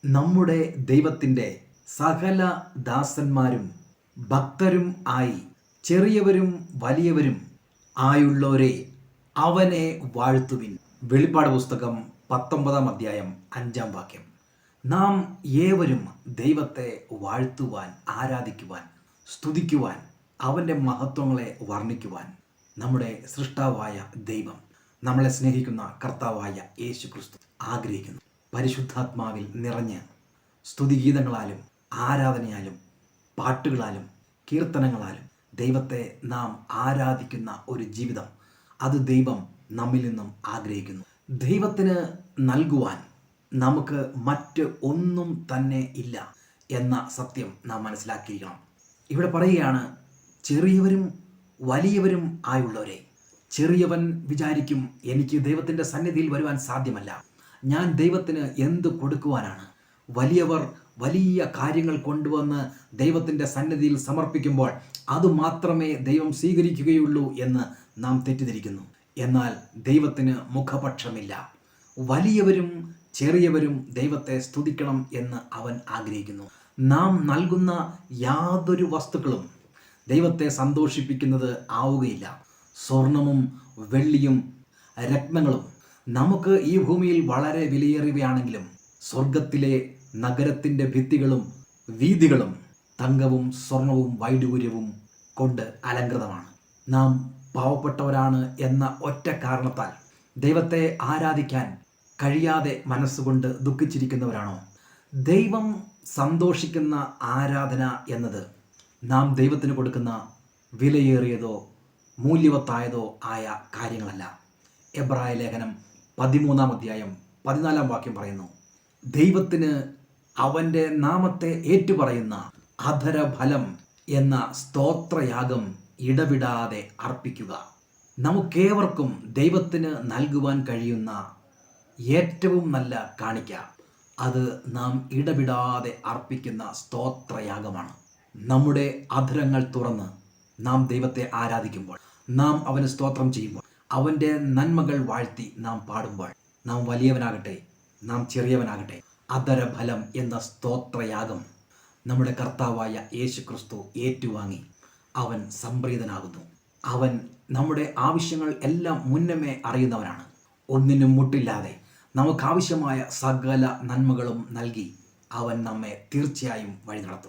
നമ്മുടെ ദൈവത്തിൻ്റെ സകല ദാസന്മാരും ഭക്തരും ആയി ചെറിയവരും വലിയവരും ആയുള്ളവരെ അവനെ വാഴ്ത്തുവിൻ. വെളിപ്പാട് പുസ്തകം 19 അധ്യായം 5 വാക്യം. നാം ഏവരും ദൈവത്തെ വാഴ്ത്തുവാൻ, ആരാധിക്കുവാൻ, സ്തുതിക്കുവാൻ, അവൻ്റെ മഹത്വങ്ങളെ വർണ്ണിക്കുവാൻ നമ്മുടെ സൃഷ്ടാവായ ദൈവം, നമ്മളെ സ്നേഹിക്കുന്ന കർത്താവായ യേശു ക്രിസ്തു ആഗ്രഹിക്കുന്നു. പരിശുദ്ധാത്മാവിൽ നിറഞ്ഞ് സ്തുതിഗീതങ്ങളാലും ആരാധനയാലും പാട്ടുകളാലും കീർത്തനങ്ങളാലും ദൈവത്തെ നാം ആരാധിക്കുന്ന ഒരു ജീവിതം, അത് ദൈവം നമ്മിൽ നിന്നും ആഗ്രഹിക്കുന്നു. ദൈവത്തിന് നൽകുവാൻ നമുക്ക് മറ്റ് ഒന്നും തന്നെ ഇല്ല എന്ന സത്യം നാം മനസ്സിലാക്കിയിരിക്കണം. ഇവിടെ പറയുകയാണ്, ചെറിയവരും വലിയവരും ആയുള്ളവരെ. ചെറിയവൻ വിചാരിക്കും, എനിക്ക് ദൈവത്തിൻ്റെ സന്നിധിയിൽ വരുവാൻ സാധ്യമല്ല, ഞാൻ ദൈവത്തിന് എന്ത് കൊടുക്കുവാനാണ്. വലിയവർ വലിയ കാര്യങ്ങൾ കൊണ്ടുവന്ന് ദൈവത്തിൻ്റെ സന്നിധിയിൽ സമർപ്പിക്കുമ്പോൾ അതുമാത്രമേ ദൈവം സ്വീകരിക്കുകയുള്ളൂ എന്ന് നാം തെറ്റിദ്ധരിക്കുന്നു. എന്നാൽ ദൈവത്തിന് മുഖപക്ഷമില്ല. വലിയവരും ചെറിയവരും ദൈവത്തെ സ്തുതിക്കണം എന്ന് അവൻ ആഗ്രഹിക്കുന്നു. നാം നൽകുന്ന യാതൊരു വസ്തുക്കളും ദൈവത്തെ സന്തോഷിപ്പിക്കുന്നത് ആവുകയില്ല. സ്വർണവും വെള്ളിയും രത്നങ്ങളും നമുക്ക് ഈ ഭൂമിയിൽ വളരെ വിലയേറിയവയാണെങ്കിലും സ്വർഗത്തിലെ നഗരത്തിൻ്റെ ഭിത്തികളും വീഥികളും തങ്കവും സ്വർണവും വൈഡൂര്യവും കൊണ്ട് അലങ്കൃതമാണ്. നാം പാവപ്പെട്ടവരാണ് എന്ന ഒറ്റ കാരണത്താൽ ദൈവത്തെ ആരാധിക്കാൻ കഴിയാതെ മനസ്സുകൊണ്ട് ദുഃഖിച്ചിരിക്കുന്നവരാണോ? ദൈവം സന്തോഷിക്കുന്ന ആരാധന എന്നത് നാം ദൈവത്തിന് കൊടുക്കുന്ന വിലയേറിയതോ മൂല്യവത്തായതോ ആയ കാര്യങ്ങളല്ല. എബ്രായ ലേഖനം 13 അധ്യായം 14 വാക്യം പറയുന്നു, ദൈവത്തിന് അവൻ്റെ നാമത്തെ ഏറ്റുപറയുന്ന അധരഫലം എന്ന സ്തോത്രയാഗം ഇടവിടാതെ അർപ്പിക്കുക. നമുക്കേവർക്കും ദൈവത്തിന് നൽകുവാൻ കഴിയുന്ന ഏറ്റവും നല്ല കാണിക്ക, അത് നാം ഇടവിടാതെ അർപ്പിക്കുന്ന സ്തോത്രയാഗമാണ്. നമ്മുടെ അധരങ്ങൾ തുറന്ന് നാം ദൈവത്തെ ആരാധിക്കുമ്പോൾ, നാം അവന് സ്തോത്രം ചെയ്യുമ്പോൾ, അവൻ്റെ നന്മകൾ വാഴ്ത്തി നാം പാടുമ്പോൾ, നാം വലിയവനാകട്ടെ നാം ചെറിയവനാകട്ടെ, അധരഫലം എന്ന സ്തോത്രയാഗം നമ്മുടെ കർത്താവായ യേശു ക്രിസ്തു ഏറ്റുവാങ്ങി അവൻ സംപ്രീതനാകുന്നു. അവൻ നമ്മുടെ ആവശ്യങ്ങൾ എല്ലാം മുന്നമേ അറിയുന്നവനാണ്. ഒന്നിനും മുട്ടില്ലാതെ നമുക്കാവശ്യമായ സകല നന്മകളും നൽകി അവൻ നമ്മെ തീർച്ചയായും വഴി നടത്തും.